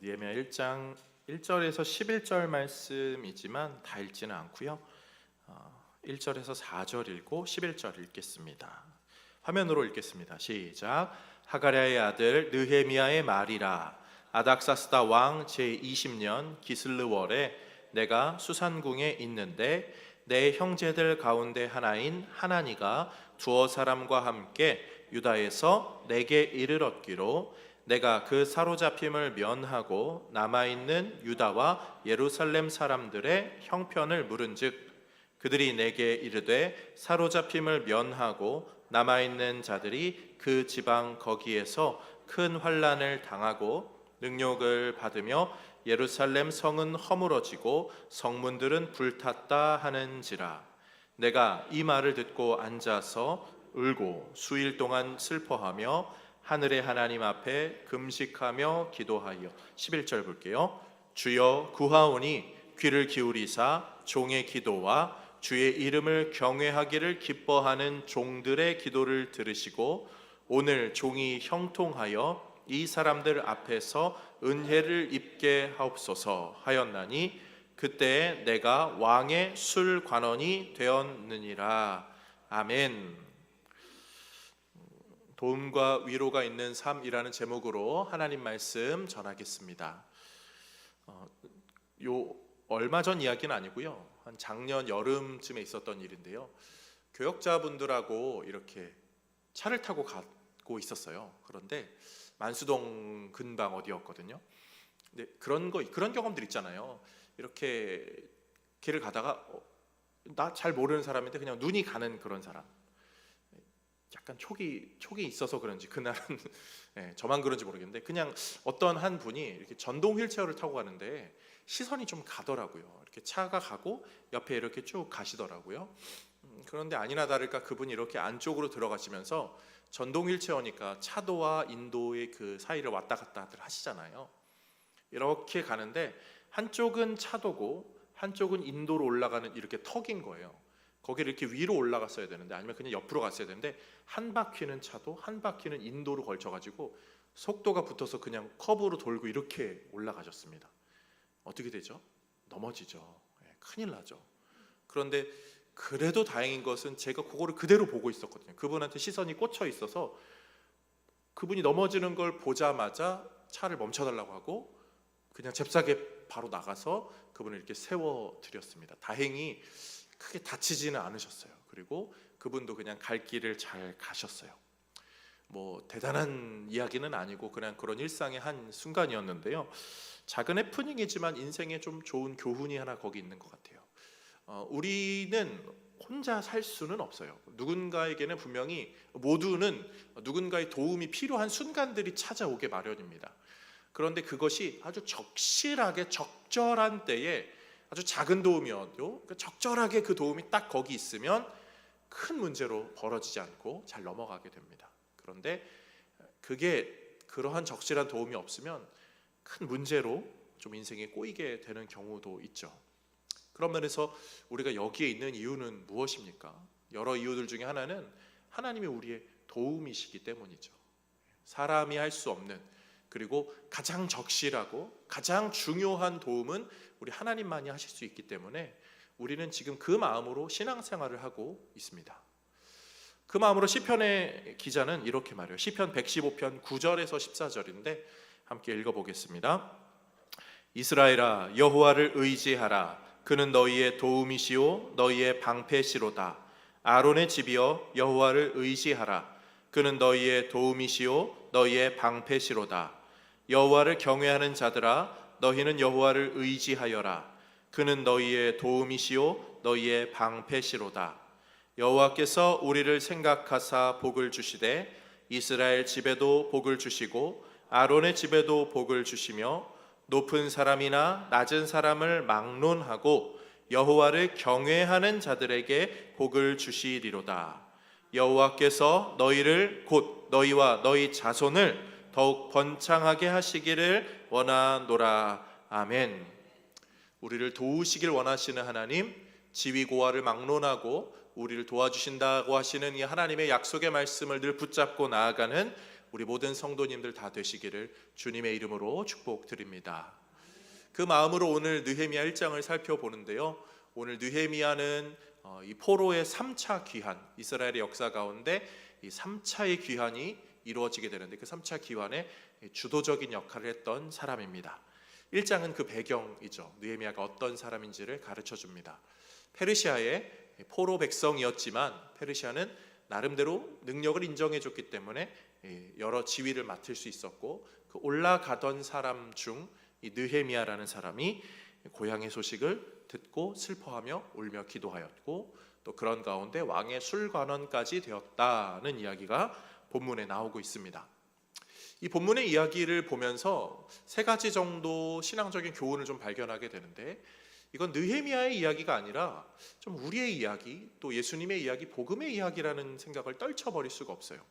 느헤미야 1장 1절에서 11절 말씀이지만 다 읽지는 않고요. 1절에서 4절 읽고 11절 읽겠습니다. 화면으로 읽겠습니다. 시작. 하가랴의 아들 느헤미야의 말이라. 아닥사스다 왕 제20년 기슬르월에 내가 수산궁에 있는데 내 형제들 가운데 하나인 하나니가 두어 사람과 함께 유다에서 내게 이르렀기로 내가 그 사로잡힘을 면하고 남아있는 유다와 예루살렘 사람들의 형편을 물은즉 그들이 내게 이르되 사로잡힘을 면하고 남아있는 자들이 그 지방 거기에서 큰 환난을 당하고 능욕을 받으며 예루살렘 성은 허물어지고 성문들은 불탔다 하는지라. 내가 이 말을 듣고 앉아서 울고 수일 동안 슬퍼하며 하늘의 하나님 앞에 금식하며 기도하여 11절 볼게요. 주여 구하오니 귀를 기울이사 종의 기도와 주의 이름을 경외하기를 기뻐하는 종들의 기도를 들으시고 오늘 종이 형통하여 이 사람들 앞에서 은혜를 입게 하옵소서 하였나니 그때 내가 왕의 술관원이 되었느니라. 아멘. 도움과 위로가 있는 삶이라는 제목으로 하나님 말씀 전하겠습니다. 얼마 전 이야기는 아니고요. 한 작년 여름쯤에 있었던 일인데요. 교역자분들하고 이렇게 차를 타고 가고 있었어요. 그런데 만수동 근방 어디였거든요. 근데 그런 경험들 있잖아요. 이렇게 길을 가다가 나 잘 모르는 사람인데 그냥 눈이 가는 그런 사람. 약간 촉이 있어서 그런지 그날은 저만 그런지 모르겠는데 그냥 어떤 한 분이 이렇게 전동 휠체어를 타고 가는데 시선이 좀 가더라고요. 이렇게 차가 가고 옆에 이렇게 쭉 가시더라고요. 그런데 아니나 다를까 그분이 이렇게 안쪽으로 들어가시면서 전동 휠체어니까 차도와 인도의 그 사이를 왔다 갔다들 하시잖아요. 이렇게 가는데 한쪽은 차도고 한쪽은 인도로 올라가는 이렇게 턱인 거예요. 거기를 이렇게 위로 올라갔어야 되는데 아니면 그냥 옆으로 갔어야 되는데 한 바퀴는 차도 한 바퀴는 인도로 걸쳐가지고 속도가 붙어서 그냥 커브로 돌고 이렇게 올라가셨습니다. 어떻게 되죠? 넘어지죠. 큰일 나죠. 그런데 그래도 다행인 것은 제가 그거를 그대로 보고 있었거든요. 그분한테 시선이 꽂혀 있어서 그분이 넘어지는 걸 보자마자 차를 멈춰달라고 하고 그냥 잽싸게 바로 나가서 그분을 이렇게 세워드렸습니다. 다행히 크게 다치지는 않으셨어요. 그리고 그분도 그냥 갈 길을 잘 가셨어요. 뭐 대단한 이야기는 아니고 그냥 그런 일상의 한 순간이었는데요. 작은 해프닝이지만 인생에 좀 좋은 교훈이 하나 거기 있는 것 같아요. 우리는 혼자 살 수는 없어요. 누군가에게는 분명히 모두는 누군가의 도움이 필요한 순간들이 찾아오게 마련입니다. 그런데 그것이 아주 적실하게 적절한 때에 아주 작은 도움이어도 적절하게 그 도움이 딱 거기 있으면 큰 문제로 벌어지지 않고 잘 넘어가게 됩니다. 그런데 그게 그러한 적실한 도움이 없으면 큰 문제로 좀 인생에 꼬이게 되는 경우도 있죠. 그런 면에서 우리가 여기에 있는 이유는 무엇입니까? 여러 이유들 중에 하나는 하나님이 우리의 도움이시기 때문이죠. 사람이 할 수 없는 그리고 가장 적실하고 가장 중요한 도움은 우리 하나님만이 하실 수 있기 때문에 우리는 지금 그 마음으로 신앙생활을 하고 있습니다. 그 마음으로 시편의 기자는 이렇게 말해요. 시편 115편 9절에서 14절인데 함께 읽어보겠습니다. 이스라엘아 여호와를 의지하라. 그는 너희의 도움이시오 너희의 방패시로다. 아론의 집이여 여호와를 의지하라. 그는 너희의 도움이시오 너희의 방패시로다. 여호와를 경외하는 자들아 너희는 여호와를 의지하여라. 그는 너희의 도움이시오 너희의 방패시로다. 여호와께서 우리를 생각하사 복을 주시되 이스라엘 집에도 복을 주시고 아론의 집에도 복을 주시며 높은 사람이나 낮은 사람을 막론하고 여호와를 경외하는 자들에게 복을 주시리로다. 여호와께서 너희를 곧 너희와 너희 자손을 더욱 번창하게 하시기를 원하노라. 아멘. 우리를 도우시길 원하시는 하나님, 지위고하를 막론하고 우리를 도와주신다고 하시는 이 하나님의 약속의 말씀을 늘 붙잡고 나아가는 우리 모든 성도님들 다 되시기를 주님의 이름으로 축복드립니다. 그 마음으로 오늘 느헤미야 1장을 살펴보는데요. 오늘 느헤미야는 이 포로의 3차 귀환, 이스라엘의 역사 가운데 이 3차의 귀환이 이루어지게 되는데 그 3차 귀환의 주도적인 역할을 했던 사람입니다. 1장은 그 배경이죠. 느헤미야가 어떤 사람인지를 가르쳐 줍니다. 페르시아의 포로 백성이었지만 페르시아는 나름대로 능력을 인정해 줬기 때문에 여러 지위를 맡을 수 있었고, 그 올라가던 사람 중 이 느헤미야라는 사람이 고향의 소식을 듣고 슬퍼하며 울며 기도하였고, 또 그런 가운데 왕의 술관원까지 되었다는 이야기가 본문에 나오고 있습니다. 이 본문의 이야기를 보면서 세 가지 정도 신앙적인 교훈을 좀 발견하게 되는데, 이건 느헤미야의 이야기가 아니라 좀 우리의 이야기, 또 예수님의 이야기, 복음의 이야기라는 생각을 떨쳐버릴 수가 없어요.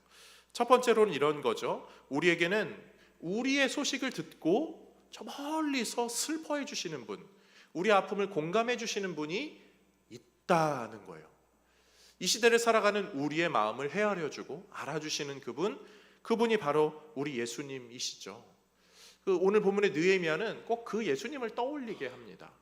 첫 번째로는 이런 거죠. 우리에게는 우리의 소식을 듣고 저 멀리서 슬퍼해 주시는 분, 우리 아픔을 공감해 주시는 분이 있다는 거예요. 이 시대를 살아가는 우리의 마음을 헤아려 주고 알아주시는 그분이 바로 우리 예수님이시죠. 오늘 본문의 느헤미야는 꼭 그 예수님을 떠올리게 합니다.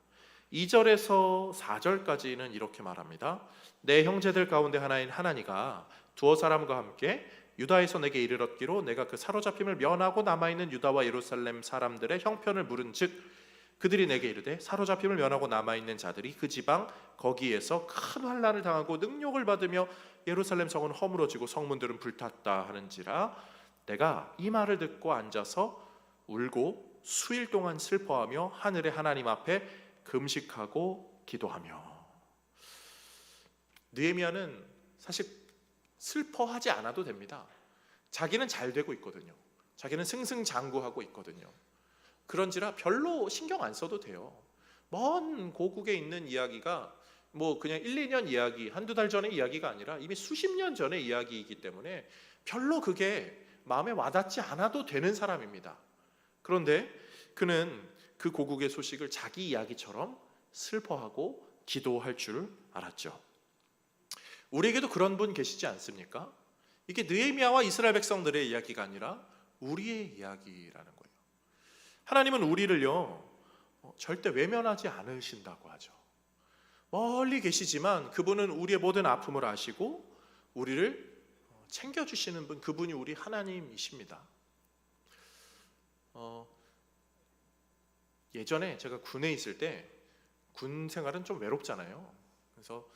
2절에서 4절까지는 이렇게 말합니다. 내 형제들 가운데 하나인 하나니가 두어 사람과 함께 유다에서 내게 이르렀기로 내가 그 사로잡힘을 면하고 남아있는 유다와 예루살렘 사람들의 형편을 물은즉 그들이 내게 이르되 사로잡힘을 면하고 남아있는 자들이 그 지방 거기에서 큰 환난을 당하고 능욕을 받으며 예루살렘 성은 허물어지고 성문들은 불탔다 하는지라 내가 이 말을 듣고 앉아서 울고 수일 동안 슬퍼하며 하늘의 하나님 앞에 금식하고 기도하며. 느헤미야는 사실 슬퍼하지 않아도 됩니다. 자기는 잘 되고 있거든요. 자기는 승승장구하고 있거든요. 그런지라 별로 신경 안 써도 돼요. 먼 고국에 있는 이야기가 뭐 그냥 1, 2년 이야기, 한두 달 전의 이야기가 아니라 이미 수십 년 전의 이야기이기 때문에 별로 그게 마음에 와닿지 않아도 되는 사람입니다. 그런데 그는 그 고국의 소식을 자기 이야기처럼 슬퍼하고 기도할 줄 알았죠. 우리에게도 그런 분 계시지 않습니까? 이게 느헤미야와 이스라엘 백성들의 이야기가 아니라 우리의 이야기라는 거예요. 하나님은 우리를요 절대 외면하지 않으신다고 하죠. 멀리 계시지만 그분은 우리의 모든 아픔을 아시고 우리를 챙겨주시는 분, 그분이 우리 하나님이십니다. 예전에 제가 군에 있을 때 군 생활은 좀 외롭잖아요. 그래서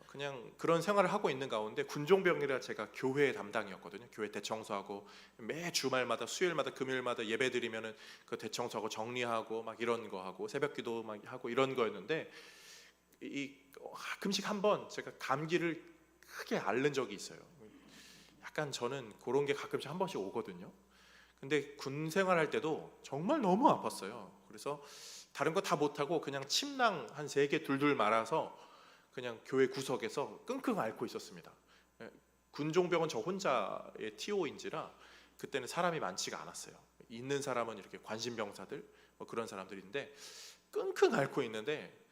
그냥 그런 생활을 하고 있는 가운데 군종병이라 제가 교회 담당이었거든요. 교회 대청소하고 매 주말마다 수요일마다 금요일마다 예배 드리면은 그 대청소하고 정리하고 막 이런 거 하고 새벽기도 막 하고 이런 거였는데 가끔씩 한번 제가 감기를 크게 앓는 적이 있어요. 약간 저는 그런 게 가끔씩 한 번씩 오거든요. 근데 군 생활할 때도 정말 너무 아팠어요. 그래서 다른 거 다 못하고 그냥 침낭 한 3개 둘둘 말아서 그냥 교회 구석에서 끙끙 앓고 있었습니다. 군종병은 저 혼자의 TO인지라 그때는 사람이 많지가 않았어요. 있는 사람은 이렇게 관심병사들 뭐 그런 사람들인데 끙끙 앓고 있는데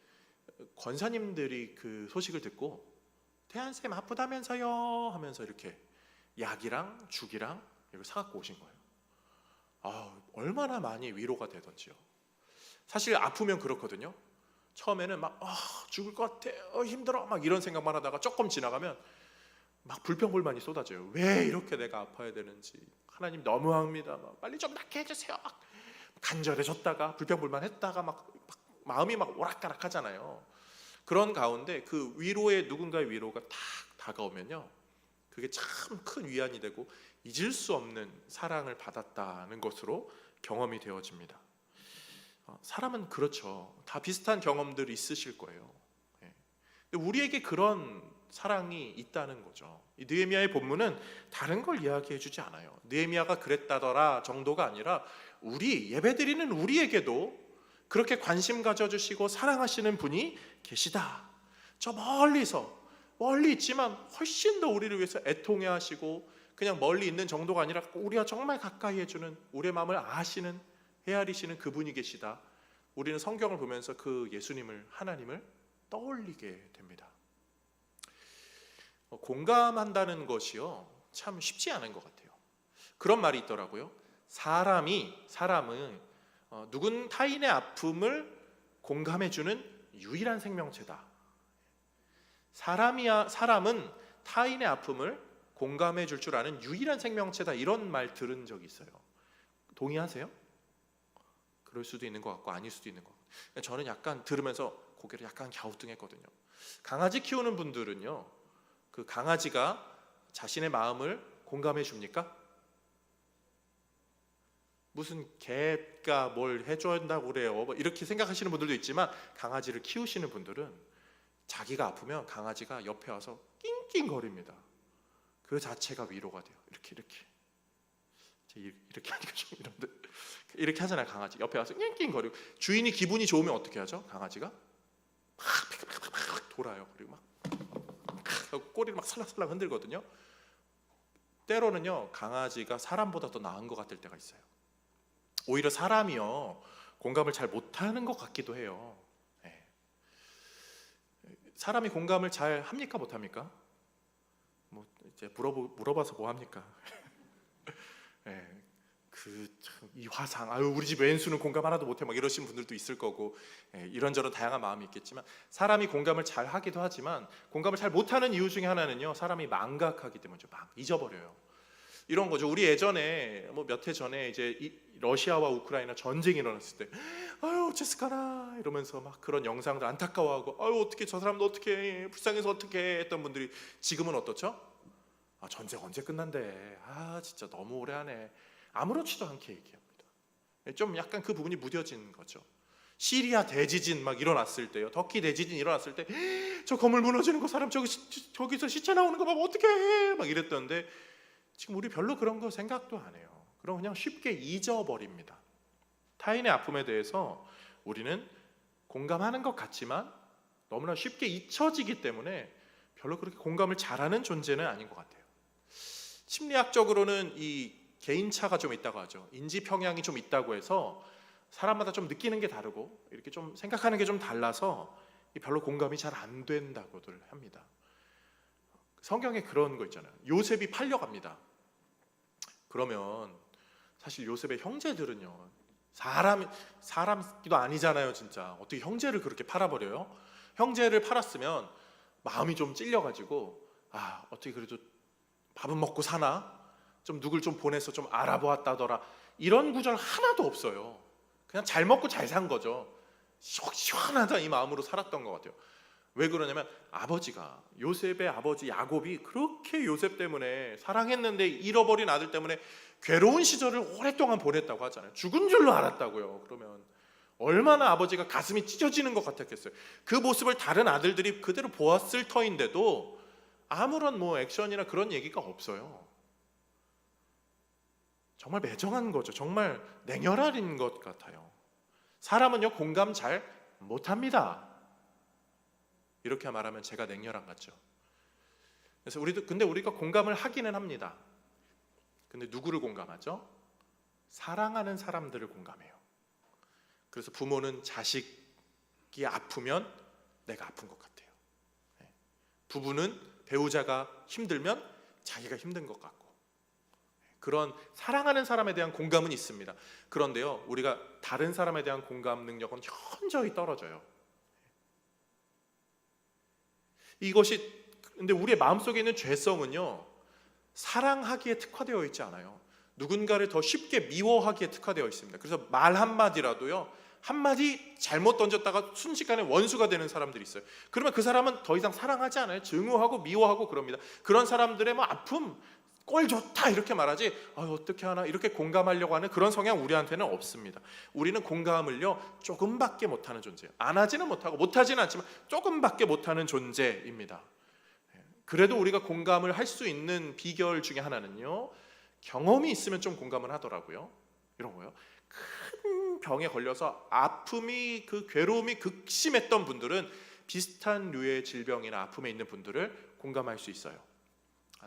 권사님들이 그 소식을 듣고 태한쌤 아프다면서요 하면서 이렇게 약이랑 죽이랑 이걸 사갖고 오신 거예요. 얼마나 많이 위로가 되던지요. 사실 아프면 그렇거든요. 처음에는 막 죽을 것 같아, 힘들어 막 이런 생각만 하다가 조금 지나가면 막 불평불만이 쏟아져요. 왜 이렇게 내가 아파야 되는지, 하나님 너무합니다, 막 빨리 좀 낫게 해주세요. 막 간절해졌다가 불평불만했다가 막 마음이 막 오락가락하잖아요. 그런 가운데 그 위로의 누군가의 위로가 딱 다가오면요, 그게 참 큰 위안이 되고 잊을 수 없는 사랑을 받았다는 것으로 경험이 되어집니다. 사람은 그렇죠. 다 비슷한 경험들이 있으실 거예요. 근데 우리에게 그런 사랑이 있다는 거죠. 이 느헤미야의 본문은 다른 걸 이야기해 주지 않아요. 느헤미야가 그랬다더라 정도가 아니라 우리 예배드리는 우리에게도 그렇게 관심 가져주시고 사랑하시는 분이 계시다. 저 멀리 있지만 훨씬 더 우리를 위해서 애통해 하시고 그냥 멀리 있는 정도가 아니라 우리와 정말 가까이 해주는, 우리의 마음을 아시는, 헤아리시는 그분이 계시다. 우리는 성경을 보면서 그 예수님을, 하나님을 떠올리게 됩니다. 공감한다는 것이요 참 쉽지 않은 것 같아요. 그런 말이 있더라고요. 사람은 누군 타인의 아픔을 공감해주는 유일한 생명체다. 사람은 타인의 아픔을 공감해줄 줄 아는 유일한 생명체다. 이런 말 들은 적이 있어요. 동의하세요? 그럴 수도 있는 것 같고 아닐 수도 있는 것 같고. 저는 약간 들으면서 고개를 약간 갸우뚱했거든요. 강아지 키우는 분들은요, 그 강아지가 자신의 마음을 공감해 줍니까? 무슨 개가 뭘 해준다고 그래요, 뭐 이렇게 생각하시는 분들도 있지만, 강아지를 키우시는 분들은 자기가 아프면 강아지가 옆에 와서 낑낑거립니다. 그 자체가 위로가 돼요. 이렇게 하니까 좀 이런데, 이렇게 하잖아요. 강아지 옆에 와서 낑낑거리고. 주인이 기분이 좋으면 어떻게 하죠? 강아지가 막 돌아요. 그리고 막 꼬리를 막 살랑살랑 흔들거든요. 때로는요, 강아지가 사람보다 더 나은 것 같을 때가 있어요. 오히려 사람이요, 공감을 잘 못하는 것 같기도 해요. 네. 사람이 공감을 잘 합니까, 못합니까? 뭐 이제 물어봐서 뭐 합니까? 네. 이 화상, 우리 집 왼수는 공감 하나도 못해, 막 이러신 분들도 있을 거고, 이런저런 다양한 마음이 있겠지만, 사람이 공감을 잘 하기도 하지만 공감을 잘 못하는 이유 중에 하나는요, 사람이 망각하기 때문이죠. 막 잊어버려요. 이런 거죠. 우리 예전에 뭐 몇 해 전에 이제 러시아와 우크라이나 전쟁이 일어났을 때, 어째서가나 이러면서 막 그런 영상들 안타까워하고, 어떻게 저 사람도 어떻게 불쌍해서 어떻게 했던 분들이 지금은 어떻죠? 전쟁 언제 끝난대? 진짜 너무 오래 하네. 아무렇지도 않게 얘기합니다. 좀 약간 그 부분이 무뎌진 거죠. 시리아 대지진 막 일어났을 때요, 터키 대지진 일어났을 때, 저 건물 무너지는 거, 사람 저기서 시체 나오는 거 보면 어떡해, 막 이랬던데, 지금 우리 별로 그런 거 생각도 안 해요. 그럼 그냥 쉽게 잊어버립니다. 타인의 아픔에 대해서 우리는 공감하는 것 같지만 너무나 쉽게 잊혀지기 때문에 별로 그렇게 공감을 잘하는 존재는 아닌 것 같아요. 심리학적으로는 이 개인차가 좀 있다고 하죠. 인지 평양이 좀 있다고 해서 사람마다 좀 느끼는 게 다르고 이렇게 좀 생각하는 게 좀 달라서 별로 공감이 잘 안 된다고들 합니다. 성경에 그런 거 있잖아요. 요셉이 팔려갑니다. 그러면 사실 요셉의 형제들은요, 사람도 아니잖아요. 진짜 어떻게 형제를 그렇게 팔아버려요? 형제를 팔았으면 마음이 좀 찔려가지고, 어떻게 그래도 밥은 먹고 사나? 좀 누굴 좀 보내서 좀 알아보았다더라. 이런 구절 하나도 없어요. 그냥 잘 먹고 잘 산 거죠. 시원하다 이 마음으로 살았던 것 같아요. 왜 그러냐면, 요셉의 아버지 야곱이 그렇게 요셉 때문에 사랑했는데 잃어버린 아들 때문에 괴로운 시절을 오랫동안 보냈다고 하잖아요. 죽은 줄로 알았다고요. 그러면 얼마나 아버지가 가슴이 찢어지는 것 같았겠어요. 그 모습을 다른 아들들이 그대로 보았을 터인데도 아무런 뭐 액션이나 그런 얘기가 없어요. 정말 매정한 거죠. 정말 냉혈한인 것 같아요. 사람은요, 공감 잘 못합니다. 이렇게 말하면 제가 냉혈한 같죠. 그래서 근데 우리가 공감을 하기는 합니다. 근데 누구를 공감하죠? 사랑하는 사람들을 공감해요. 그래서 부모는 자식이 아프면 내가 아픈 것 같아요. 부부는 배우자가 힘들면 자기가 힘든 것 같고, 그런 사랑하는 사람에 대한 공감은 있습니다. 그런데요, 우리가 다른 사람에 대한 공감 능력은 현저히 떨어져요. 근데 우리의 마음속에 있는 죄성은요, 사랑하기에 특화되어 있지 않아요. 누군가를 더 쉽게 미워하기에 특화되어 있습니다. 그래서 말 한마디라도요, 한마디 잘못 던졌다가 순식간에 원수가 되는 사람들이 있어요. 그러면 그 사람은 더 이상 사랑하지 않아요. 증오하고 미워하고 그럽니다. 그런 사람들의 아픔, 꼴 좋다 이렇게 말하지, 어떻게 하나 이렇게 공감하려고 하는 그런 성향 우리한테는 없습니다. 우리는 공감을요, 조금밖에 못하는 존재예요. 안 하지는 못하고 못하지는 않지만 조금밖에 못하는 존재입니다. 그래도 우리가 공감을 할 수 있는 비결 중에 하나는요, 경험이 있으면 좀 공감을 하더라고요. 이런 거요. 큰 병에 걸려서 아픔이, 그 괴로움이 극심했던 분들은 비슷한 류의 질병이나 아픔에 있는 분들을 공감할 수 있어요.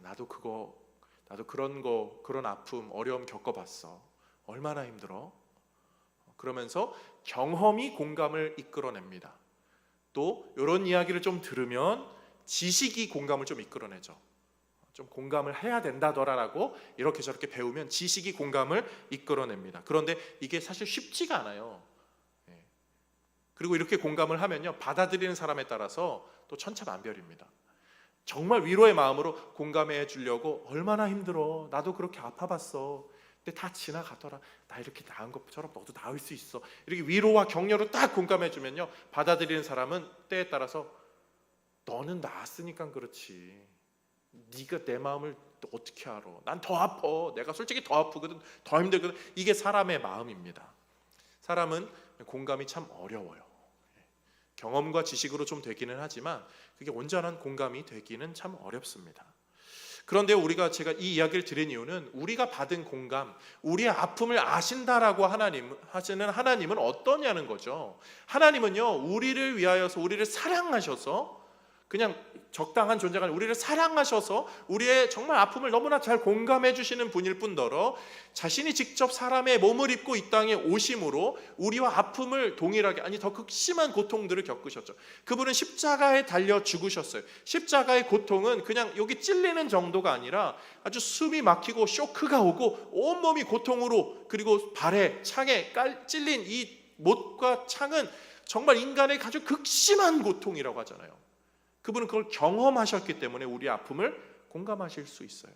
나도 그런 아픔, 어려움 겪어봤어. 얼마나 힘들어? 그러면서 경험이 공감을 이끌어냅니다. 또 이런 이야기를 좀 들으면 지식이 공감을 좀 이끌어내죠. 좀 공감을 해야 된다더라라고 이렇게 저렇게 배우면 지식이 공감을 이끌어냅니다. 그런데 이게 사실 쉽지가 않아요. 그리고 이렇게 공감을 하면요, 받아들이는 사람에 따라서 또 천차만별입니다. 정말 위로의 마음으로 공감해 주려고 얼마나 힘들어, 나도 그렇게 아파봤어, 근데 다 지나가더라, 나 이렇게 나은 것처럼 너도 나을 수 있어, 이렇게 위로와 격려로 딱 공감해 주면요, 받아들이는 사람은 때에 따라서 너는 나았으니까 그렇지, 네가 내 마음을 어떻게 알아, 난 더 아파, 내가 솔직히 더 아프거든, 더 힘들거든. 이게 사람의 마음입니다. 사람은 공감이 참 어려워요. 경험과 지식으로 좀 되기는 하지만 그게 온전한 공감이 되기는 참 어렵습니다. 그런데 제가 이 이야기를 드린 이유는 우리가 받은 공감, 우리의 아픔을 아신다라고 하시는 하나님은 어떠냐는 거죠. 하나님은요, 우리를 위하여서, 우리를 사랑하셔서, 그냥 적당한 존재가 아니라 우리를 사랑하셔서 우리의 정말 아픔을 너무나 잘 공감해 주시는 분일 뿐더러 자신이 직접 사람의 몸을 입고 이 땅에 오심으로 우리와 아픔을 동일하게, 아니 더 극심한 고통들을 겪으셨죠. 그분은 십자가에 달려 죽으셨어요. 십자가의 고통은 그냥 여기 찔리는 정도가 아니라 아주 숨이 막히고 쇼크가 오고 온몸이 고통으로, 그리고 발에 창에 찔린 이 못과 창은 정말 인간의 아주 극심한 고통이라고 하잖아요. 그분은 그걸 경험하셨기 때문에 우리의 아픔을 공감하실 수 있어요.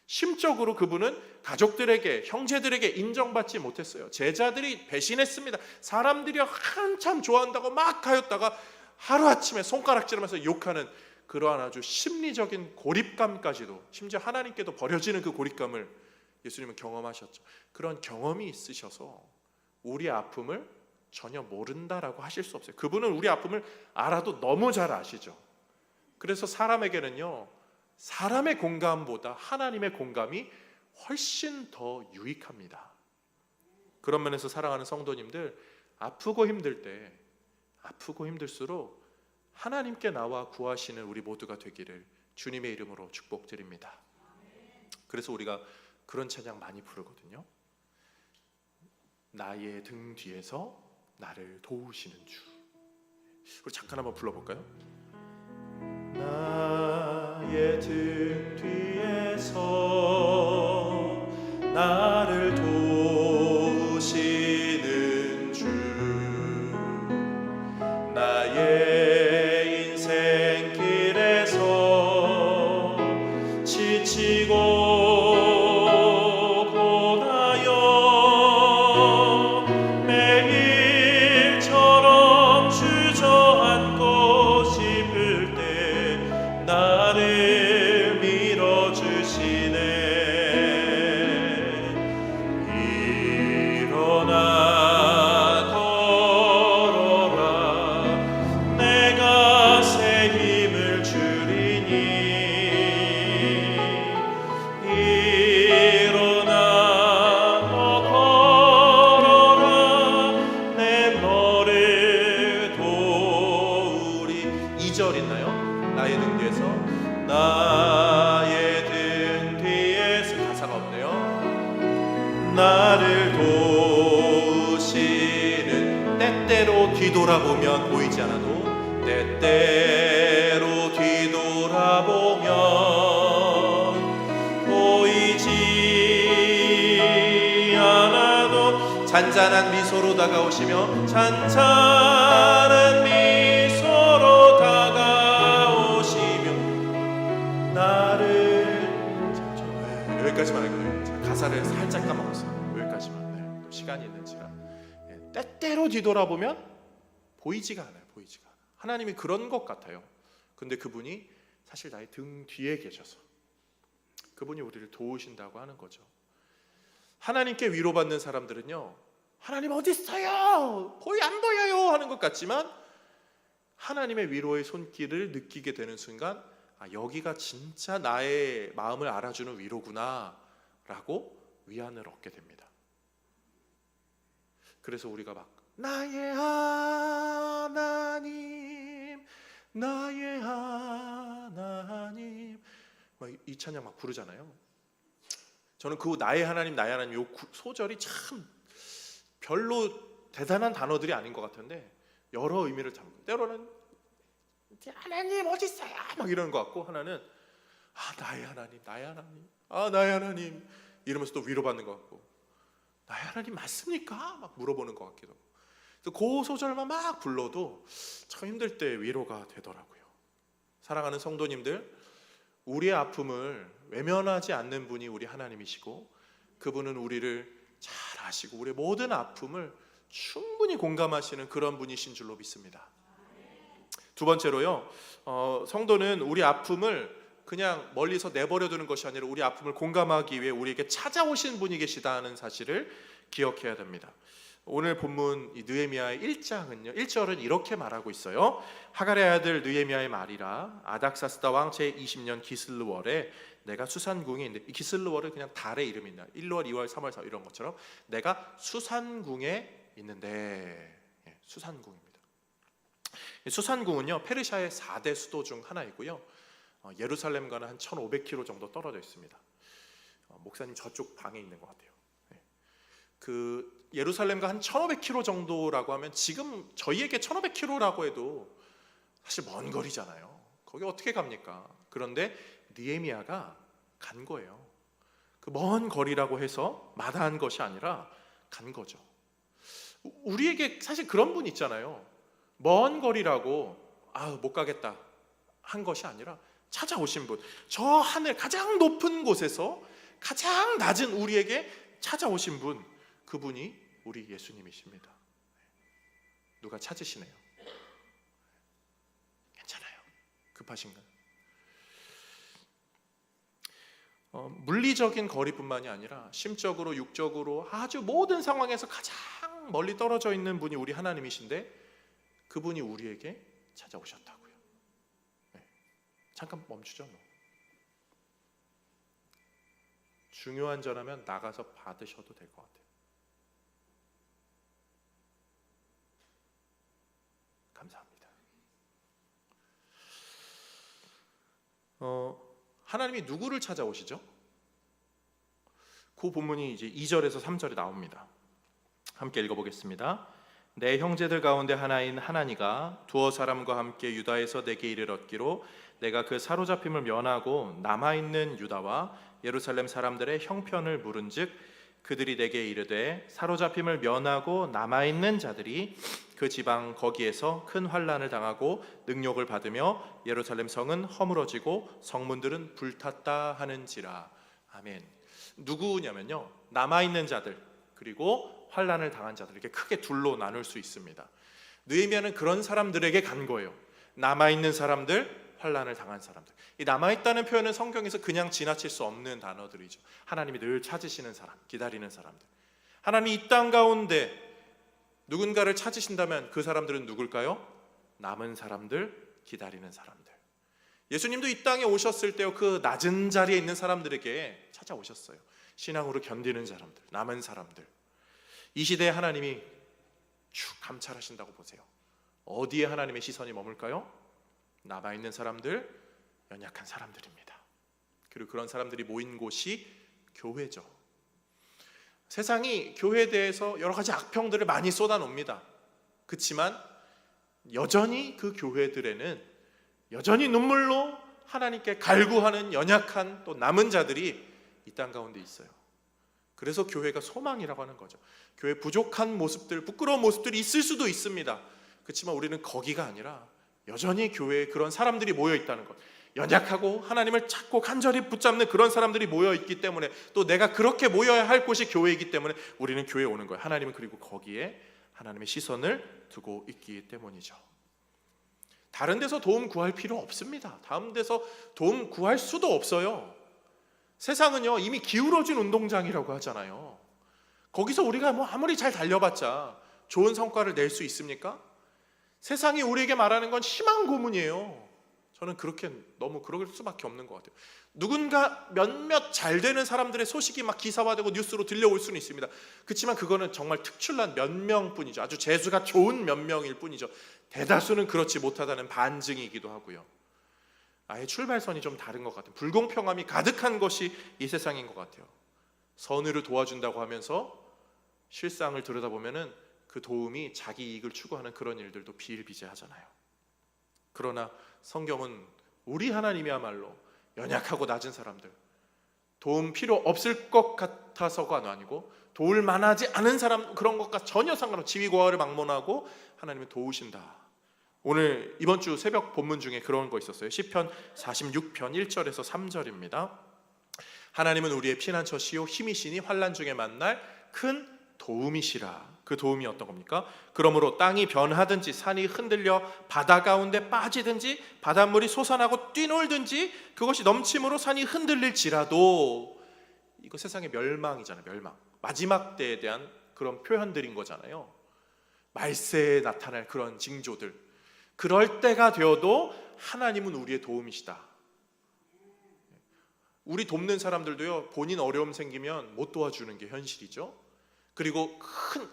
심적으로 그분은 가족들에게, 형제들에게 인정받지 못했어요. 제자들이 배신했습니다. 사람들이 한참 좋아한다고 막 하였다가 하루아침에 손가락질하면서 욕하는 그러한 아주 심리적인 고립감까지도, 심지어 하나님께도 버려지는 그 고립감을 예수님은 경험하셨죠. 그런 경험이 있으셔서 우리의 아픔을 전혀 모른다라고 하실 수 없어요. 그분은 우리 아픔을 알아도 너무 잘 아시죠. 그래서 사람에게는요, 사람의 공감보다 하나님의 공감이 훨씬 더 유익합니다. 그런 면에서 사랑하는 성도님들, 아프고 힘들 때, 아프고 힘들수록 하나님께 나와 구하시는 우리 모두가 되기를 주님의 이름으로 축복드립니다. 그래서 우리가 그런 찬양 많이 부르거든요. 나의 등 뒤에서 나를 도우시는 주. 우리 잠깐 한번 불러볼까요? 나의 등 뒤에서 나를 도우시는 주, 나의 인생길에서 지치고 나를 도우시는, 때때로 뒤돌아보면 보이지 않아도, 때때로 뒤돌아보면 보이지 않아도 잔잔한 미소로 다가오시며, 잔잔한 미소로 다가오시며 나를, 여기까지만 할까요? 가사를 살짝 까먹었어요. 여기까지만. 또 시간이 있는지라. 때때로 뒤돌아보면 보이지가 않아요. 보이지가 않아요. 하나님이 그런 것 같아요. 근데 그분이 사실 나의 등 뒤에 계셔서 그분이 우리를 도우신다고 하는 거죠. 하나님께 위로받는 사람들은요, 하나님 어디 있어요? 안 보여요 하는 것 같지만 하나님의 위로의 손길을 느끼게 되는 순간, 여기가 진짜 나의 마음을 알아주는 위로구나 라고 위안을 얻게 됩니다. 그래서 우리가 막 나의 하나님, 나의 하나님 막 이 찬양 막 부르잖아요. 저는 그 나의 하나님, 나의 하나님 요 소절이 참 별로 대단한 단어들이 아닌 것 같은데 여러 의미를 담고, 때로는 하나님 어디 있어요? 막 이러는 것 같고, 하나는 나의 하나님, 나의 하나님, 나의 하나님 이러면서 또 위로받는 것 같고, 나의 하나님 맞습니까? 막 물어보는 것 같기도 하고. 그 소절만 막 불러도 참 힘들 때 위로가 되더라고요. 사랑하는 성도님들, 우리의 아픔을 외면하지 않는 분이 우리 하나님이시고, 그분은 우리를 잘 아시고 우리의 모든 아픔을 충분히 공감하시는 그런 분이신 줄로 믿습니다. 두 번째로요, 성도는 우리 아픔을 그냥 멀리서 내버려두는 것이 아니라 우리 아픔을 공감하기 위해 우리에게 찾아오신 분이 계시다는 사실을 기억해야 됩니다. 오늘 본문 이 느헤미야의 1장은요, 1절은 이렇게 말하고 있어요. 하갈의 아들 느헤미야의 말이라 아닥사스다 왕 제20년 기슬르월에 내가 수산궁에 있는데, 이 기슬르월은 그냥 달의 이름입니다. 1월, 2월, 3월, 4월 이런 것처럼 내가 수산궁에 있는데, 수산궁입니다. 수산궁은요 페르시아의 4대 수도 중 하나이고요, 예루살렘과는 한 1500km 정도 떨어져 있습니다. 목사님 저쪽 방에 있는 것 같아요. 그 예루살렘과 한 1500km 정도라고 하면 지금 저희에게 1500km라고 해도 사실 먼 거리잖아요. 거기 어떻게 갑니까? 그런데 느헤미야가 간 거예요. 그 먼 거리라고 해서 마다한 것이 아니라 간 거죠. 우리에게 사실 그런 분 있잖아요. 먼 거리라고 못 가겠다 한 것이 아니라 찾아오신 분, 저 하늘 가장 높은 곳에서 가장 낮은 우리에게 찾아오신 분, 그분이 우리 예수님이십니다. 누가 찾으시네요. 괜찮아요. 급하신가요? 물리적인 거리뿐만이 아니라 심적으로, 육적으로 아주 모든 상황에서 가장 멀리 떨어져 있는 분이 우리 하나님이신데, 그분이 우리에게 찾아오셨다고요. 잠깐 멈추죠. 중요한 전하면 나가서 받으셔도 될 것 같아요. 감사합니다. 하나님이 누구를 찾아오시죠? 그 본문이 이제 2절에서 3절에 나옵니다. 함께 읽어보겠습니다. 내 형제들 가운데 하나인 하나니가 두어 사람과 함께 유다에서 내게 이르렀기로 내가 그 사로잡힘을 면하고 남아있는 유다와 예루살렘 사람들의 형편을 물은즉 그들이 내게 이르되 사로잡힘을 면하고 남아있는 자들이 그 지방 거기에서 큰 환난을 당하고 능욕을 받으며 예루살렘 성은 허물어지고 성문들은 불탔다 하는지라. 아멘. 누구냐면요, 남아있는 자들 그리고 환난을 당한 자들, 이렇게 크게 둘로 나눌 수 있습니다. 느헤미야는 그런 사람들에게 간 거예요. 남아있는 사람들, 환난을 당한 사람들. 이 남아있다는 표현은 성경에서 그냥 지나칠 수 없는 단어들이죠. 하나님이 늘 찾으시는 사람, 기다리는 사람들. 하나님이 이 땅 가운데 누군가를 찾으신다면 그 사람들은 누굴까요? 남은 사람들, 기다리는 사람들. 예수님도 이 땅에 오셨을 때요, 그 낮은 자리에 있는 사람들에게 찾아오셨어요. 신앙으로 견디는 사람들, 남은 사람들. 이 시대에 하나님이 쭉 감찰하신다고 보세요. 어디에 하나님의 시선이 머물까요? 남아있는 사람들, 연약한 사람들입니다. 그리고 그런 사람들이 모인 곳이 교회죠. 세상이 교회에 대해서 여러 가지 악평들을 많이 쏟아놉니다. 그렇지만 여전히 그 교회들에는 여전히 눈물로 하나님께 갈구하는 연약한 또 남은 자들이 이 땅 가운데 있어요. 그래서 교회가 소망이라고 하는 거죠. 교회 부족한 모습들, 부끄러운 모습들이 있을 수도 있습니다. 그렇지만 우리는 거기가 아니라 여전히 교회에 그런 사람들이 모여 있다는 것, 연약하고 하나님을 찾고 간절히 붙잡는 그런 사람들이 모여 있기 때문에, 또 내가 그렇게 모여야 할 곳이 교회이기 때문에 우리는 교회에 오는 거예요. 하나님은 그리고 거기에 하나님의 시선을 두고 있기 때문이죠. 다른 데서 도움 구할 필요 없습니다. 다른 데서 도움 구할 수도 없어요. 세상은요 이미 기울어진 운동장이라고 하잖아요. 거기서 우리가 아무리 잘 달려봤자 좋은 성과를 낼 수 있습니까? 세상이 우리에게 말하는 건 희망 고문이에요. 저는 그렇게 너무 그럴 수밖에 없는 것 같아요. 누군가 몇몇 잘 되는 사람들의 소식이 막 기사화되고 뉴스로 들려올 수는 있습니다. 그렇지만 그거는 정말 특출난 몇 명뿐이죠. 아주 재수가 좋은 몇 명일 뿐이죠. 대다수는 그렇지 못하다는 반증이기도 하고요. 아예 출발선이 좀 다른 것 같아요. 불공평함이 가득한 것이 이 세상인 것 같아요. 선의를 도와준다고 하면서 실상을 들여다보면은 그 도움이 자기 이익을 추구하는 그런 일들도 비일비재하잖아요. 그러나 성경은 우리 하나님이야말로 연약하고 낮은 사람들, 도움 필요 없을 것 같아서가 아니고 도울 만하지 않은 사람, 그런 것과 전혀 상관없이 지위고하를 막론하고 하나님은 도우신다. 오늘 이번 주 새벽 본문 중에 그런 거 있었어요. 시편 46편 1절에서 3절입니다. 하나님은 우리의 피난처시요 힘이시니 환난 중에 만날 큰 도움이시라. 그 도움이 어떤 겁니까? 그러므로 땅이 변하든지 산이 흔들려 바다 가운데 빠지든지 바닷물이 솟아나고 뛰놀든지 그것이 넘침으로 산이 흔들릴지라도, 이거 세상의 멸망이잖아요. 멸망, 마지막 때에 대한 그런 표현들인 거잖아요. 말세에 나타날 그런 징조들. 그럴 때가 되어도 하나님은 우리의 도움이시다. 우리 돕는 사람들도요, 본인 어려움 생기면 못 도와주는 게 현실이죠. 그리고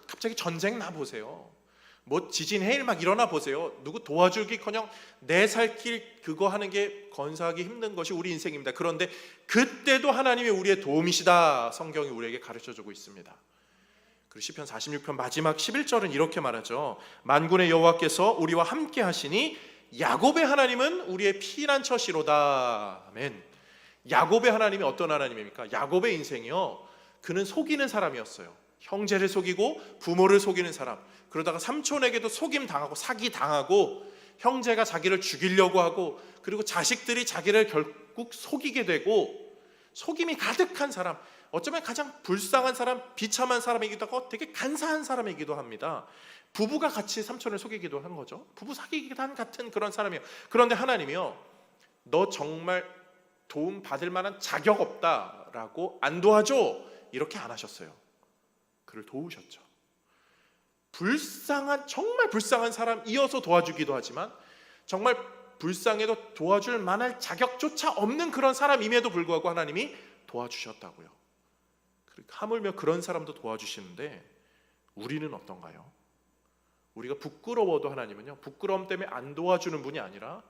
갑자기 전쟁 나 보세요. 뭐 지진 해일 막 일어나 보세요. 누구 도와주기커녕 내 살 길 그거 하는 게 건사하기 힘든 것이 우리 인생입니다. 그런데 그때도 하나님이 우리의 도움이시다, 성경이 우리에게 가르쳐주고 있습니다. 그리고 시편 46편 마지막 11절은 이렇게 말하죠. 만군의 여호와께서 우리와 함께 하시니 야곱의 하나님은 우리의 피난처시로다. 아멘. 야곱의 하나님이 어떤 하나님입니까? 야곱의 인생이요, 그는 속이는 사람이었어요. 형제를 속이고 부모를 속이는 사람, 그러다가 삼촌에게도 속임 당하고 사기 당하고 형제가 자기를 죽이려고 하고, 그리고 자식들이 자기를 결국 속이게 되고, 속임이 가득한 사람, 어쩌면 가장 불쌍한 사람, 비참한 사람이기도 하고 되게 간사한 사람이기도 합니다. 부부가 같이 삼촌을 속이기도 한 거죠. 부부 사귀기도 한 같은 그런 사람이에요. 그런데 하나님이요, 너 정말 도움 받을 만한 자격 없다라고 안 도와줘, 이렇게 안 하셨어요. 그를 도우셨죠. 불쌍한, 정말 불쌍한 사람 이어서 도와주기도 하지만 정말 불쌍해도 도와줄 만할 자격조차 없는 그런 사람임에도 불구하고 하나님이 도와주셨다고요. 하물며 그런 사람도 도와주시는데 우리는 어떤가요? 우리가 부끄러워도 하나님은요, 부끄러움 때문에 안 도와주는 분이 아니라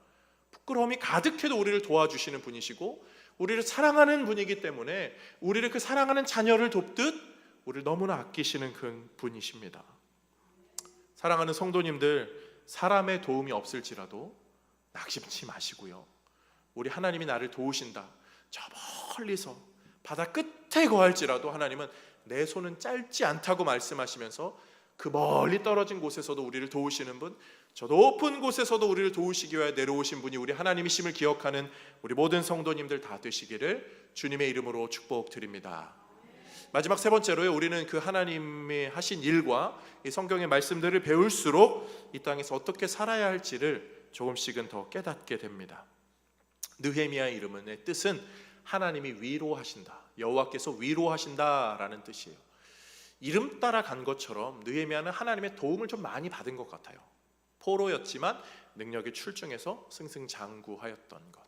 부끄러움이 가득해도 우리를 도와주시는 분이시고, 우리를 사랑하는 분이기 때문에 우리를 그 사랑하는 자녀를 돕듯 우리를 너무나 아끼시는 그 분이십니다. 사랑하는 성도님들, 사람의 도움이 없을지라도 낙심치 마시고요, 우리 하나님이 나를 도우신다, 저 멀리서 바다 끝에 거할지라도 하나님은 내 손은 짧지 않다고 말씀하시면서 그 멀리 떨어진 곳에서도 우리를 도우시는 분, 저 높은 곳에서도 우리를 도우시기 위해 내려오신 분이 우리 하나님이심을 기억하는 우리 모든 성도님들 다 되시기를 주님의 이름으로 축복드립니다. 마지막 세 번째로요, 우리는 그 하나님이 하신 일과 이 성경의 말씀들을 배울수록 이 땅에서 어떻게 살아야 할지를 조금씩은 더 깨닫게 됩니다. 느헤미야의 이름의 뜻은 하나님이 위로하신다, 여호와께서 위로하신다라는 뜻이에요. 이름 따라 간 것처럼 느헤미야는 하나님의 도움을 좀 많이 받은 것 같아요. 포로였지만 능력이 출중해서 승승장구하였던 것,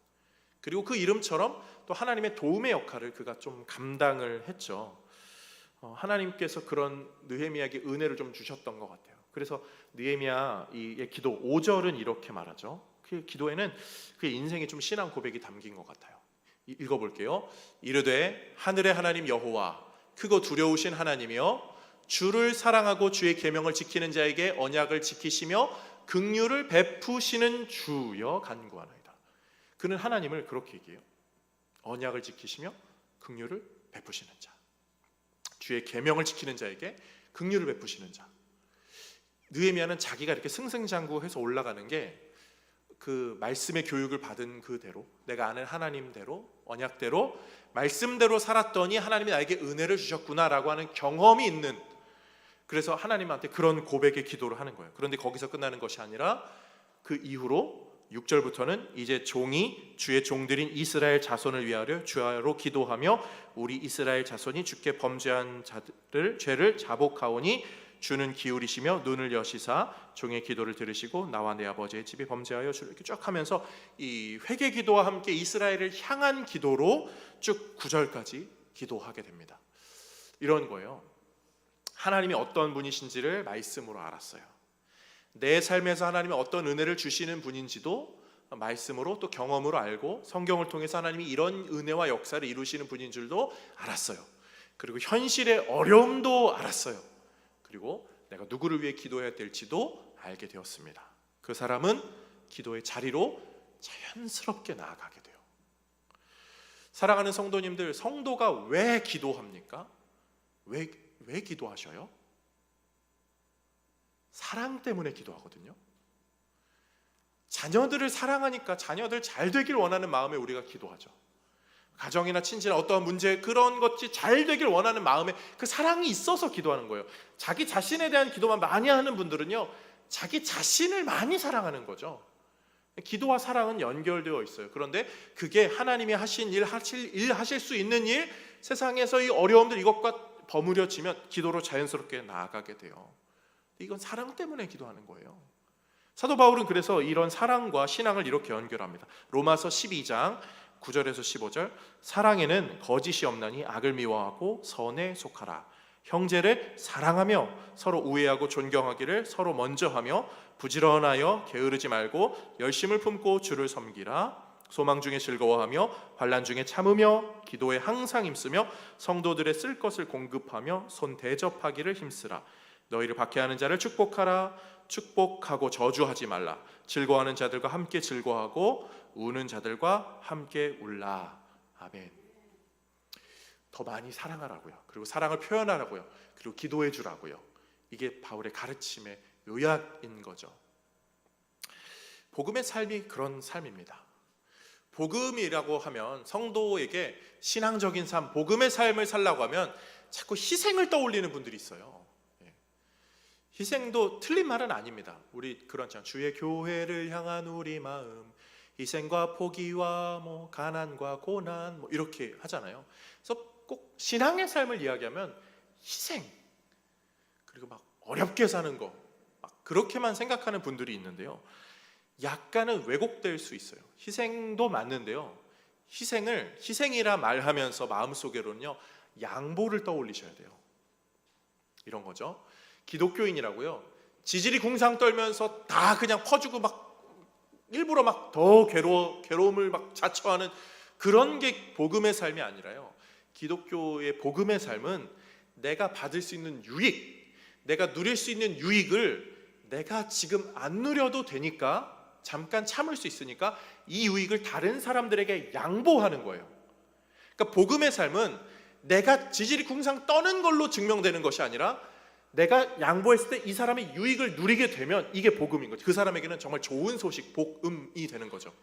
그리고 그 이름처럼 또 하나님의 도움의 역할을 그가 좀 감당을 했죠. 하나님께서 그런 느헤미야에게 은혜를 좀 주셨던 것 같아요. 그래서 느헤미야의 기도 5절은 이렇게 말하죠. 그 기도에는 그의 인생의 좀 신앙 고백이 담긴 것 같아요. 읽어볼게요. 이르되 하늘의 하나님 여호와, 크고 두려우신 하나님이여, 주를 사랑하고 주의 계명을 지키는 자에게 언약을 지키시며 긍휼을 베푸시는 주여 간구하나이다. 그는 하나님을 그렇게 얘기해요. 언약을 지키시며 긍휼을 베푸시는 자, 주의 계명을 지키는 자에게 긍휼을 베푸시는 자. 느헤미야는 자기가 이렇게 승승장구해서 올라가는 게 그 말씀의 교육을 받은 그대로, 내가 아는 하나님대로, 언약대로, 말씀대로 살았더니 하나님이 나에게 은혜를 주셨구나라고 하는 경험이 있는, 그래서 하나님한테 그런 고백의 기도를 하는 거예요. 그런데 거기서 끝나는 것이 아니라 그 이후로 6절부터는 이제 종이 주의 종들인 이스라엘 자손을 위하여 주야로 기도하며 우리 이스라엘 자손이 주께 범죄한 자들을 죄를 자복하오니 주는 기울이시며 눈을 여시사 종의 기도를 들으시고 나와 내 아버지의 집이 범죄하여 주를, 이렇게 쭉 하면서 이 회개 기도와 함께 이스라엘을 향한 기도로 쭉 9절까지 기도하게 됩니다. 이런 거예요. 하나님이 어떤 분이신지를 말씀으로 알았어요. 내 삶에서 하나님이 어떤 은혜를 주시는 분인지도 말씀으로 또 경험으로 알고, 성경을 통해서 하나님이 이런 은혜와 역사를 이루시는 분인 줄도 알았어요. 그리고 현실의 어려움도 알았어요. 그리고 내가 누구를 위해 기도해야 될지도 알게 되었습니다. 그 사람은 기도의 자리로 자연스럽게 나아가게 돼요. 사랑하는 성도님들, 성도가 왜 기도합니까? 왜 기도하셔요? 사랑 때문에 기도하거든요. 자녀들을 사랑하니까 자녀들 잘 되길 원하는 마음에 우리가 기도하죠. 가정이나 친지나 어떠한 문제, 그런 것이 잘 되길 원하는 마음에 그 사랑이 있어서 기도하는 거예요. 자기 자신에 대한 기도만 많이 하는 분들은요, 자기 자신을 많이 사랑하는 거죠. 기도와 사랑은 연결되어 있어요. 그런데 그게 하나님이 하신 일, 하실 수 있는 일, 세상에서 이 어려움들, 이것과 버무려지면 기도로 자연스럽게 나아가게 돼요. 이건 사랑 때문에 기도하는 거예요. 사도 바울은 그래서 이런 사랑과 신앙을 이렇게 연결합니다. 로마서 12장 9절에서 15절, 사랑에는 거짓이 없나니 악을 미워하고 선에 속하라. 형제를 사랑하며 서로 우애하고 존경하기를 서로 먼저 하며 부지런하여 게으르지 말고 열심을 품고 주를 섬기라. 소망 중에 즐거워하며 환난 중에 참으며 기도에 항상 힘쓰며 성도들의 쓸 것을 공급하며 손 대접하기를 힘쓰라. 너희를 박해하는 자를 축복하라. 축복하고 저주하지 말라. 즐거워하는 자들과 함께 즐거워하고 우는 자들과 함께 울라. 아멘. 더 많이 사랑하라고요. 그리고 사랑을 표현하라고요. 그리고 기도해 주라고요. 이게 바울의 가르침의 요약인 거죠. 복음의 삶이 그런 삶입니다. 복음이라고 하면 성도에게 신앙적인 삶, 복음의 삶을 살라고 하면 자꾸 희생을 떠올리는 분들이 있어요. 희생도 틀린 말은 아닙니다. 우리 그렇잖아요. 주의 교회를 향한 우리 마음, 희생과 포기와 가난과 고난 이렇게 하잖아요. 그래서 꼭 신앙의 삶을 이야기하면 희생, 그리고 막 어렵게 사는 거, 막 그렇게만 생각하는 분들이 있는데요. 약간은 왜곡될 수 있어요. 희생도 맞는데요. 희생을 희생이라 말하면서 마음속으로는요, 양보를 떠올리셔야 돼요. 이런 거죠. 기독교인이라고요, 지질이 궁상 떨면서 다 그냥 퍼주고 막 일부러 막 더 괴로움을 막 자처하는 그런 게 복음의 삶이 아니라요, 기독교의 복음의 삶은 내가 받을 수 있는 유익, 내가 누릴 수 있는 유익을 내가 지금 안 누려도 되니까, 잠깐 참을 수 있으니까 이 유익을 다른 사람들에게 양보하는 거예요. 그러니까 복음의 삶은 내가 지질이 궁상 떠는 걸로 증명되는 것이 아니라 내가 양보했을 때 이 사람이 유익을 누리게 되면 이게 복음인 거죠. 그 사람에게는 정말 좋은 소식, 복음이 되는 거죠.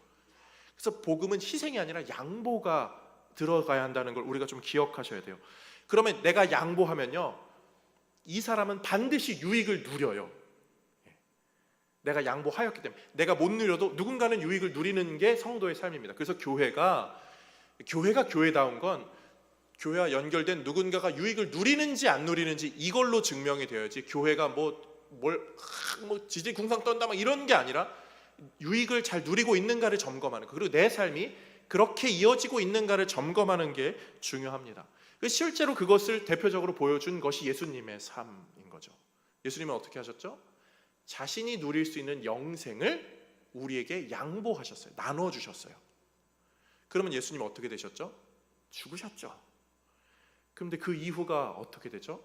그래서 복음은 희생이 아니라 양보가 들어가야 한다는 걸 우리가 좀 기억하셔야 돼요. 그러면 내가 양보하면요, 이 사람은 반드시 유익을 누려요. 내가 양보하였기 때문에. 내가 못 누려도 누군가는 유익을 누리는 게 성도의 삶입니다. 그래서 교회가 교회다운 건 교회와 연결된 누군가가 유익을 누리는지 안 누리는지 이걸로 증명이 되어야지, 교회가 지질 궁상 떤다 막 이런 게 아니라 유익을 잘 누리고 있는가를 점검하는 거, 그리고 내 삶이 그렇게 이어지고 있는가를 점검하는 게 중요합니다. 실제로 그것을 대표적으로 보여준 것이 예수님의 삶인 거죠. 예수님은 어떻게 하셨죠? 자신이 누릴 수 있는 영생을 우리에게 양보하셨어요. 나눠주셨어요. 그러면 예수님은 어떻게 되셨죠? 죽으셨죠. 그런데 그 이후가 어떻게 되죠?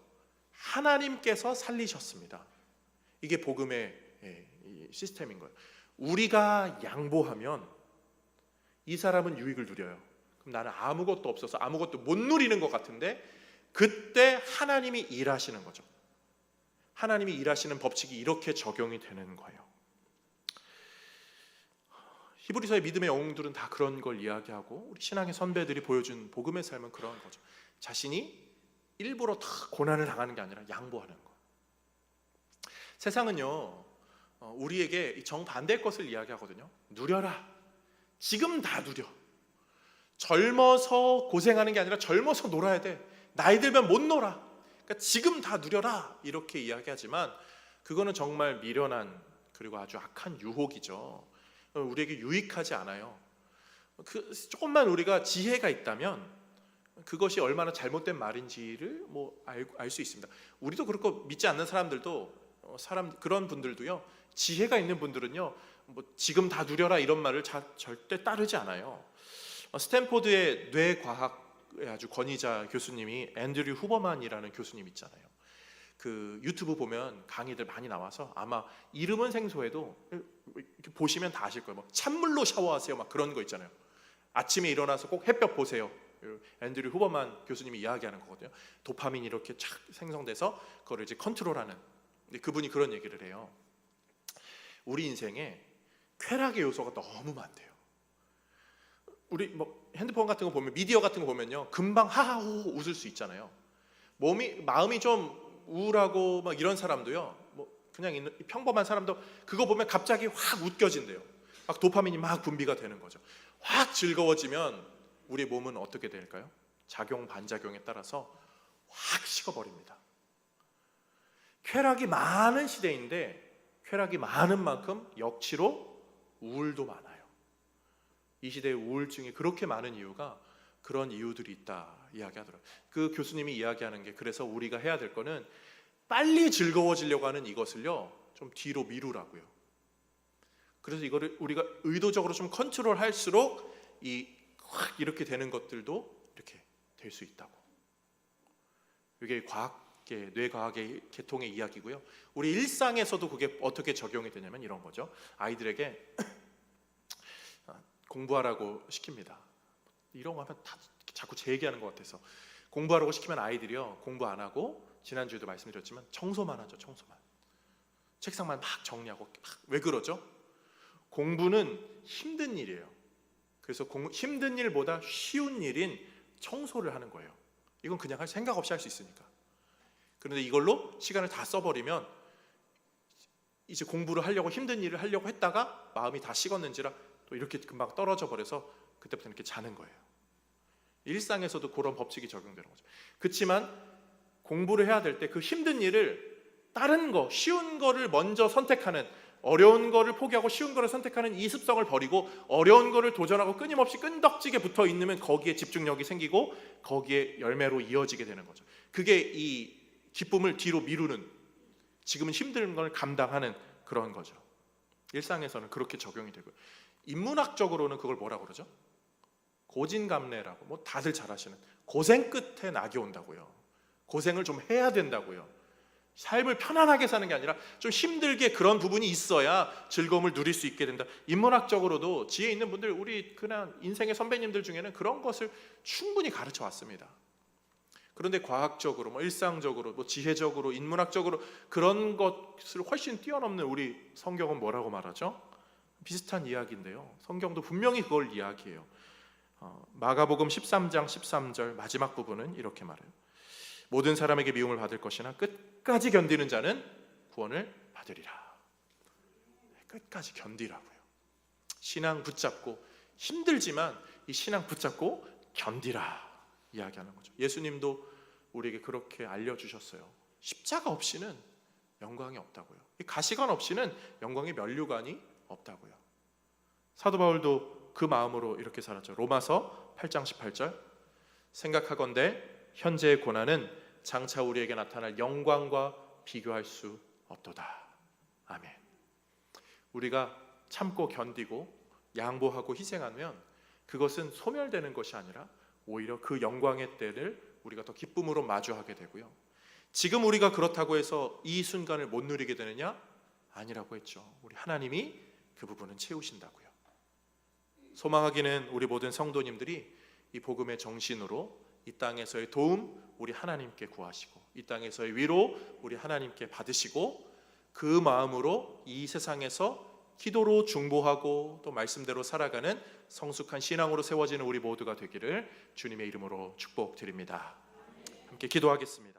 하나님께서 살리셨습니다. 이게 복음의 시스템인 거예요. 우리가 양보하면 이 사람은 유익을 누려요. 그럼 나는 아무것도 없어서 아무것도 못 누리는 것 같은데, 그때 하나님이 일하시는 거죠. 하나님이 일하시는 법칙이 이렇게 적용이 되는 거예요. 히브리서의 믿음의 영웅들은 다 그런 걸 이야기하고, 우리 신앙의 선배들이 보여준 복음의 삶은 그런 거죠. 자신이 일부러 다 고난을 당하는 게 아니라 양보하는 거. 세상은요, 우리에게 정반대의 것을 이야기하거든요. 누려라. 지금 다 누려. 젊어서 고생하는 게 아니라 젊어서 놀아야 돼. 나이 들면 못 놀아. 그러니까 지금 다 누려라. 이렇게 이야기하지만 그거는 정말 미련한, 그리고 아주 악한 유혹이죠. 우리에게 유익하지 않아요. 조금만 우리가 지혜가 있다면 그것이 얼마나 잘못된 말인지를 알 수 있습니다. 우리도 그렇고, 믿지 않는 사람들도 그런 분들도요, 지혜가 있는 분들은요, 지금 다 누려라 이런 말을 절대 따르지 않아요. 스탠포드의 뇌과학의 아주 권위자 교수님이 앤드류 후버만이라는 교수님 있잖아요. 그 유튜브 보면 강의들 많이 나와서 아마 이름은 생소해도 이렇게 보시면 다 아실 거예요. 찬물로 샤워하세요, 막 그런 거 있잖아요. 아침에 일어나서 꼭 햇볕 보세요. 앤드류 후버만 교수님이 이야기하는 거거든요. 도파민이 이렇게 착 생성돼서 그거를 이제 컨트롤하는. 근데 그분이 그런 얘기를 해요. 우리 인생에 쾌락의 요소가 너무 많대요. 우리 뭐 핸드폰 같은 거 보면, 미디어 같은 거 보면요, 금방 하하호 웃을 수 있잖아요. 마음이 좀 우울하고 막 이런 사람도요, 뭐 그냥 있는 평범한 사람도 그거 보면 갑자기 확 웃겨진대요. 막 도파민이 막 분비가 되는 거죠. 확 즐거워지면 우리 몸은 어떻게 될까요? 작용 반작용에 따라서 확 식어버립니다. 쾌락이 많은 시대인데 쾌락이 많은 만큼 역치로 우울도 많아요. 이 시대의 우울증이 그렇게 많은 이유가 그런 이유들이 있다 이야기하더라고요. 그 교수님이 이야기하는 게, 그래서 우리가 해야 될 거는 빨리 즐거워지려고 하는 이것을요 좀 뒤로 미루라고요. 그래서 이거를 우리가 의도적으로 좀 컨트롤할수록 확 이렇게 되는 것들도 이렇게 될 수 있다고. 이게 뇌과학의 계통의 이야기고요. 우리 일상에서도 그게 어떻게 적용이 되냐면 이런 거죠. 아이들에게 공부하라고 시킵니다. 이런 거 하면 다 자꾸 제 얘기하는 것 같아서. 공부하라고 시키면 아이들이요 공부 안 하고, 지난주에도 말씀드렸지만 청소만 하죠. 청소만. 책상만 막 정리하고. 왜 그러죠? 공부는 힘든 일이에요. 그래서 힘든 일보다 쉬운 일인 청소를 하는 거예요. 이건 그냥 할 생각 없이 할 수 있으니까. 그런데 이걸로 시간을 다 써버리면 이제 공부를 하려고, 힘든 일을 하려고 했다가 마음이 다 식었는지라 또 이렇게 금방 떨어져 버려서 그때부터 이렇게 자는 거예요. 일상에서도 그런 법칙이 적용되는 거죠. 그렇지만 공부를 해야 될 때 그 힘든 일을 다른 거, 쉬운 거를 먼저 선택하는, 어려운 거를 포기하고 쉬운 거를 선택하는 이 습성을 버리고 어려운 거를 도전하고 끊임없이 끈덕지게 붙어 있으면 거기에 집중력이 생기고 거기에 열매로 이어지게 되는 거죠. 그게 이 기쁨을 뒤로 미루는, 지금은 힘든 걸 감당하는 그런 거죠. 일상에서는 그렇게 적용이 되고요. 인문학적으로는 그걸 뭐라고 그러죠? 고진감래라고, 뭐 다들 잘 아시는, 고생 끝에 낙이 온다고요. 고생을 좀 해야 된다고요. 삶을 편안하게 사는 게 아니라 좀 힘들게 그런 부분이 있어야 즐거움을 누릴 수 있게 된다. 인문학적으로도 지혜 있는 분들, 우리 그냥 인생의 선배님들 중에는 그런 것을 충분히 가르쳐 왔습니다. 그런데 과학적으로, 뭐 일상적으로, 뭐 지혜적으로, 인문학적으로 그런 것을 훨씬 뛰어넘는 우리 성경은 뭐라고 말하죠? 비슷한 이야기인데요. 성경도 분명히 그걸 이야기해요. 마가복음 13장 13절 마지막 부분은 이렇게 말해요. 모든 사람에게 미움을 받을 것이나 끝까지 견디는 자는 구원을 받으리라. 끝까지 견디라고요. 신앙 붙잡고, 힘들지만 이 신앙 붙잡고 견디라 이야기하는 거죠. 예수님도 우리에게 그렇게 알려주셨어요. 십자가 없이는 영광이 없다고요. 이 가시관 없이는 영광의 면류관이 없다고요. 사도 바울도 그 마음으로 이렇게 살았죠. 로마서 8장 18절, 생각하건대 현재의 고난은 장차 우리에게 나타날 영광과 비교할 수 없도다. 아멘. 우리가 참고 견디고 양보하고 희생하면 그것은 소멸되는 것이 아니라 오히려 그 영광의 때를 우리가 더 기쁨으로 마주하게 되고요. 지금 우리가 그렇다고 해서 이 순간을 못 누리게 되느냐? 아니라고 했죠. 우리 하나님이 그 부분은 채우신다고요. 소망하기는 우리 모든 성도님들이 이 복음의 정신으로 이 땅에서의 도움 우리 하나님께 구하시고, 이 땅에서의 위로 우리 하나님께 받으시고, 그 마음으로 이 세상에서 기도로 중보하고 또 말씀대로 살아가는 성숙한 신앙으로 세워지는 우리 모두가 되기를 주님의 이름으로 축복드립니다. 함께 기도하겠습니다.